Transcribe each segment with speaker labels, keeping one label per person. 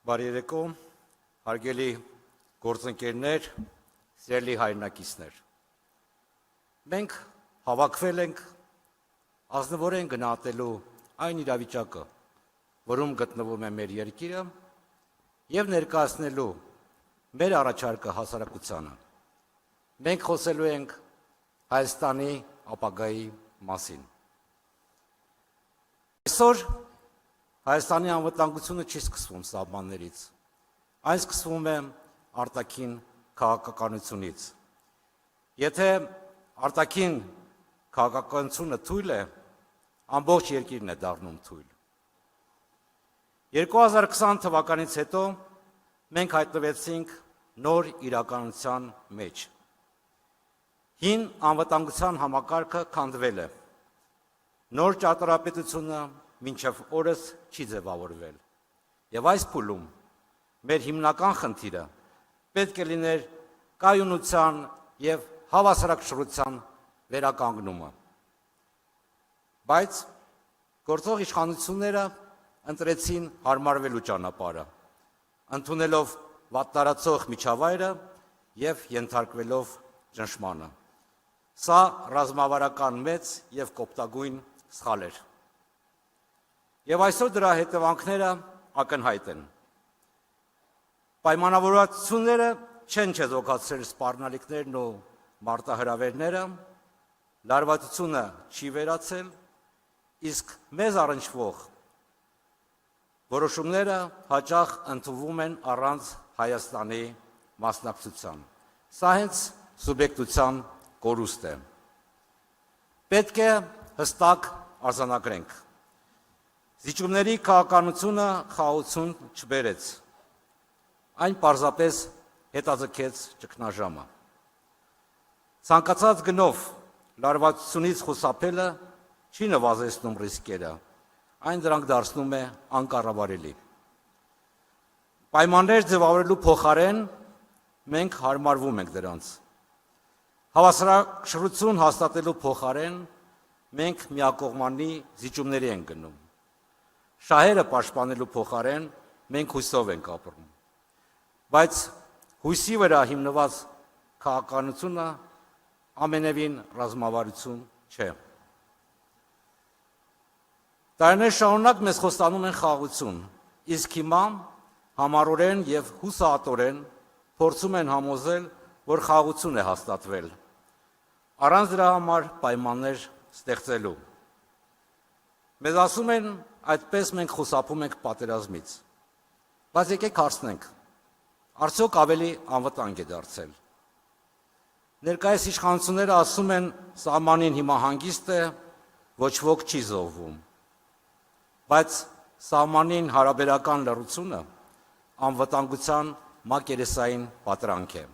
Speaker 1: Բարի երեկո, հարգելի գործընկերներ, սիրելի հայրենակիցներ։ Մենք հավաքվել ենք ազնվորեն գնահատելու այն իրավիճակը, որում գտնվում է մեր երկիրը, եւ ներկայացնելու մեր առաջարկը հասարակությանը։ Մենք խոսելու ենք Հայաստանի ապագայի մասին։ Այսօր Հայաստանի անվտանգությունը չի սկսվում սահմաններից, այն սկսվում է արտաքին քաղաքականությունից։ Եթե արտաքին քաղաքականությունը թույլ է, ամբողջ երկիրն է դառնում թույլ։ 2020 թվականից հետո մենք հայտնվեցինք նոր իրականության մեջ։ Հին անվտանգության համակարգը քանդվել է։ Նոր ճարտարապետությունը մինչև օրս չի ձևավորվել։ Եվ այս փուլում մեր հիմնական խնդիրը պետք է լիներ կայունության եւ հավասարակշռության վերականգնումը։ Բայց գործող իշխանությունները ընտրեցին հարմարվելու ճանապարհը, ընդունելով վատտարացող միջավայրը եւ ենթարկվելով ճնշմանը։ Սա ռազմավարական մեծ եւ կոպտագույն սխալ էր։ Եվ այսօր դրա հետևանքները ակնհայտ են։ Պայմանավորվածությունները չեն չեզոքացրել սպառնալիքներն ու մարտահրավերները, լարվածությունը չի վերացել, իսկ մեզ առնչվող որոշումները հաճախ ընդունվում են առանց Հայաստանի մասնակցության։ Սա հենց սուբյեկտության կորուստ է։ Պետք է հստակ արձանագրենք։ Զիջումների քաղաքականությունը խաղաղություն չբերեց, այն պարզապես հետաձգեց ճգնաժամը։ Ցանկացած գնով լարվածությունից խուսափելը չի նվազեցնում ռիսկերը, այն դրանք դարձնում է անկառավարելի։ Պայմաններ ձևավորելու փոխարեն մենք հարմարվում ենք դրանց։ Հավասարակշռություն հաստատելու փոխարեն մենք միակողմանի զիջումների ենք գնում։ Շահերը պաշտպանելու փոխարեն մենք հույսով ենք ապրում։ Բայց հույսի վրա հիմնված քաղաքականությունը ամենևին ռազմավարություն չէ։ Տարիներ շարունակ մեզ խոստանում են խաղաղություն, իսկ հիմա համառորեն եւ հուսահատորեն փորձում են համոզել, որ խաղաղություն է հաստատվել, առանց դրա համար պայմաններ ստեղծելու։ Մեզ ասում են, այդպես մենք խուսափում ենք պատերազմից։ Բայց եկեք հարցնենք, արդյոք ավելի անվտանգ է դարձել։ Ներկայիս իշխանությունները ասում են, սահմանին հիմա հանգիստ է, ոչ ոք չի զոհվում։ Բայց սահմանին հարաբերական լռությունը անվտանգության մակերեսային պատրանք է։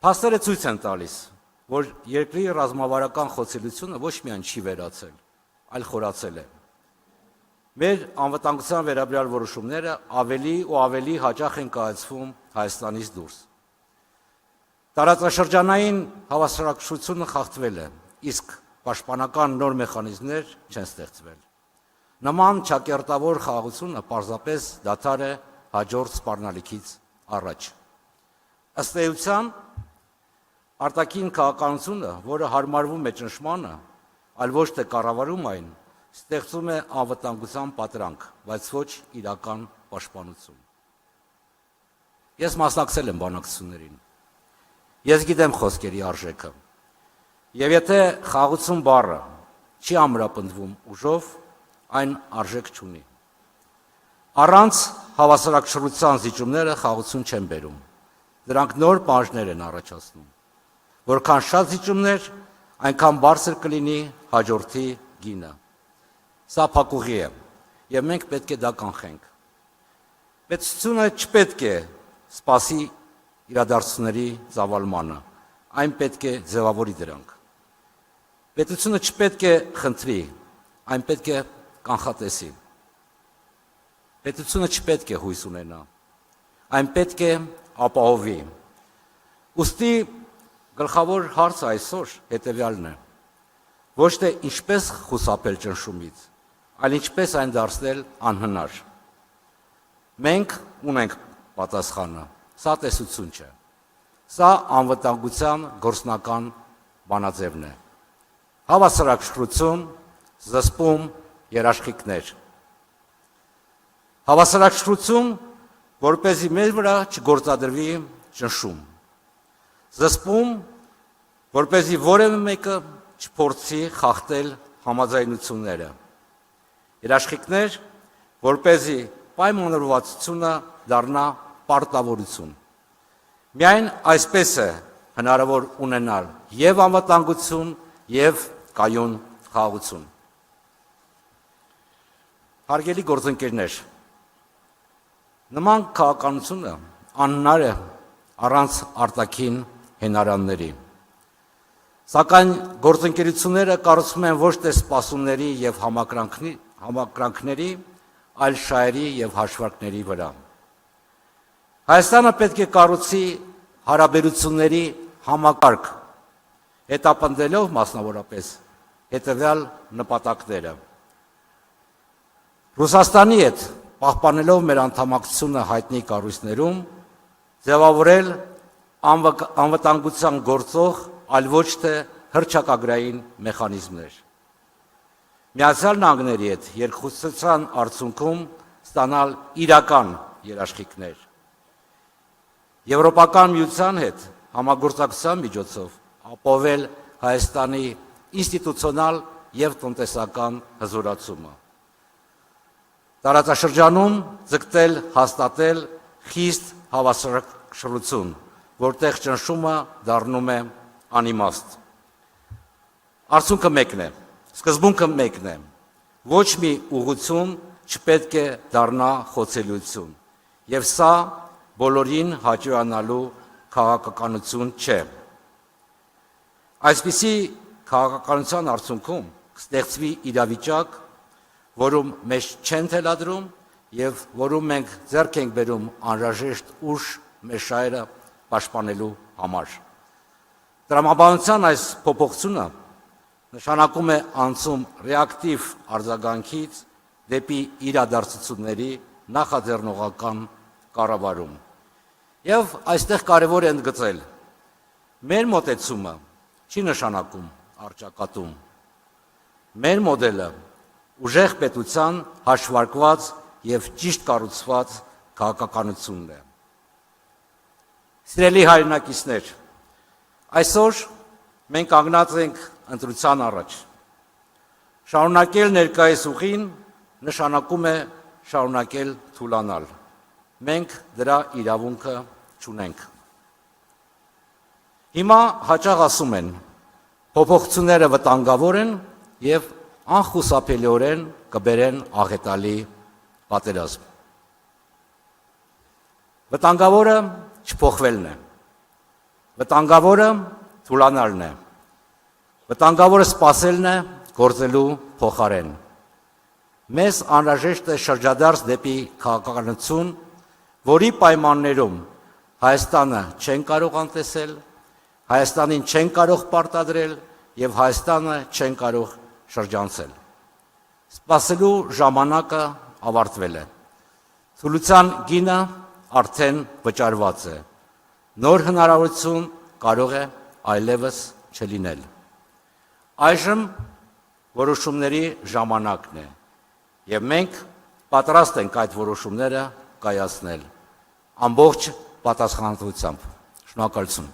Speaker 1: Փաստերը ցույց են տալիս, որ երկրի ռազմավարական խոցելիությունը ոչ միայն չի վերացել, այլ խորացել է։ Մեր անվտանգության վերաբերյալ որոշումները ավելի ու ավելի հաճախ են կայացվում Հայաստանից դուրս։ Տարածաշրջանային հավասարակշռությունը խախտվել է, իսկ պաշտպանական նոր մեխանիզմներ չեն ստեղծվել։ Նման ճակերտավոր խաղաղությունը պարզապես դադար է հաջորդ սպառնալիքից առաջ։ Ըստ էության, արտաքին քաղաքականությունը, որը հարմարվում է ճնշմանը, այլ ոչ թե կառավարում այն, ստեղծում է անվտանգության պատրանք, բայց ոչ իրական պաշտպանություն։ Ես մասնակցել եմ բանակցություններին։ Ես գիտեմ խոսքերի արժեքը։ Եվ եթե խաղաղություն բառը չի ամրապնդվում ուժով, այն արժեք չունի։ Առանց հավասարակշռության զիջումները խաղաղություն չեն բերում։ Դրանք նոր պահանջներ են առաջացնում։ Որքան շատ զիջումներ, այնքան բարձր կլինի հաջորդի գինը։ Սա փակուղի է, եւ մենք պետք է դա կանխենք։ Պետությունը չպետք է սպասի իրադարձությունների ծավալմանը, այն պետք է ձևավորի դրանք։ Պետությունը չպետք է խնդրի, այն պետք է կանխատեսի։ Պետությունը չպետք է հույս ունենա, այն պետք է ապահովի։ Ուստի գլխավոր հարցը այսօր հետևյալն է. ոչ թե ինչպես խուսափել ճնշումից, այլ ինչպես այն դարձնել անհնար։ Մենք ունենք պատասխանը, սա տեսություն չէ, սա անվտանգության գործնական բանաձևն է, հավասարակշռություն, զսպում, երաշխիքներ, հավասարակշռություն, որպեսզի մեր վրա չգործադրվի ճնշում, զսպում, որպեսզի որևէ մեկը չփորձի խախտել համաձայնությունները, երաշխիքներ, որպեսզի պայմանավորվածությունը դառնա պարտավորություն։ Միայն այսպես է հնարավոր ունենալ եւ անվտանգություն եւ կայուն խաղաղություն։ Հարգելի գործընկերներ, նման քաղաքականությունը անհնար է առանց արտաքին հենարանների։ Սակայն գործընկերությունները կառուցվում են ոչ թե սպասումների եւ համակրանքների, այլ շահերի եւ հաշվարկների վրա։ Հայաստանը պետք է կառուցի հարաբերությունների համակարգ, հետապնդելով մասնավորապես հետևյալ նպատակները. Ռուսաստանի հետ պահպանելով մեր անդամակցությունը հայտնի կառույցներում, ձևավորել անվտանգության գործող, այլ ոչ թե հռչակագրային մեխանիզմներ։ Միացյալ Նահանգների հետ երկխոսության արդյունքում ստանալ իրական երաշխիքներ։ Եվրոպական միության հետ համագործակցության միջոցով ապահովել Հայաստանի ինստիտուցիոնալ եւ տնտեսական հզորացումը։ Տարածաշրջանում ձգտել հաստատել խիստ հավասարակշռություն, որտեղ ճնշումը դառնում է անիմաստ։ Արդյունքը մեկն է, սկզբունքը մեկն է, ոչ մի ուղղություն չպետք է դառնա խոցելիություն, եւ սա բոլորին հաճոյանալու քաղաքականություն չէ։ Այսպիսի քաղաքականության արդյունքում կստեղծվի իրավիճակ, որում մեզ չեն թելադրում եւ որում մենք ձեռք ենք բերում անհրաժեշտ ուժ մեր շահերը պաշտպանելու համար։ Տրամաբանության այս փոփոխությունը նշանակում է անցում ռեակտիվ արձագանքից դեպի իրադարձությունների նախաձեռնողական կառավարում։ Եվ այստեղ կարևոր է ընդգծել. մեր մոտեցումը չի նշանակում առճակատում։ Մեր մոդելը ուժեղ պետության հաշվարկված եւ ճիշտ կառուցված քաղաքականությունն է։ Սիրելի հայրենակիցներ, այսօր մենք կանգնած ենք ընտրության առաջ։ Շարունակել ներկայիս ուղին նշանակում է շարունակել թուլանալ։ Մենք դրա իրավունքը չունենք։ Հիմա հաճախ ասում են, փոփոխությունները վտանգավոր են եւ անխուսափելիորեն կբերեն աղետալի պատերազմ։ Վտանգավորը չփոխվելն է։ Վտանգավորը թուլանալն է։ Վտանգավորը սпасելն է գործելու փոխարեն։ Մեզ անհրաժեշտ է շրջադարձ դեպի քաղաքականություն, որի պայմաններում Հայաստանը չեն կարող անտեսել, Հայաստանին չեն կարող պարտադրել եւ Հայաստանը չեն կարող շրջանցել։ Սպասելու ժամանակը ավարտվել է։ Թուլության գինը արդեն վճարված է։ Նոր հնարավորություն կարող է այլևս չլինել։ Այժմ որոշումների ժամանակն է եւ մենք պատրաստ ենք այդ որոշումները կայացնել ամբողջ պատասխանատվությամբ։ Շնորհակալություն։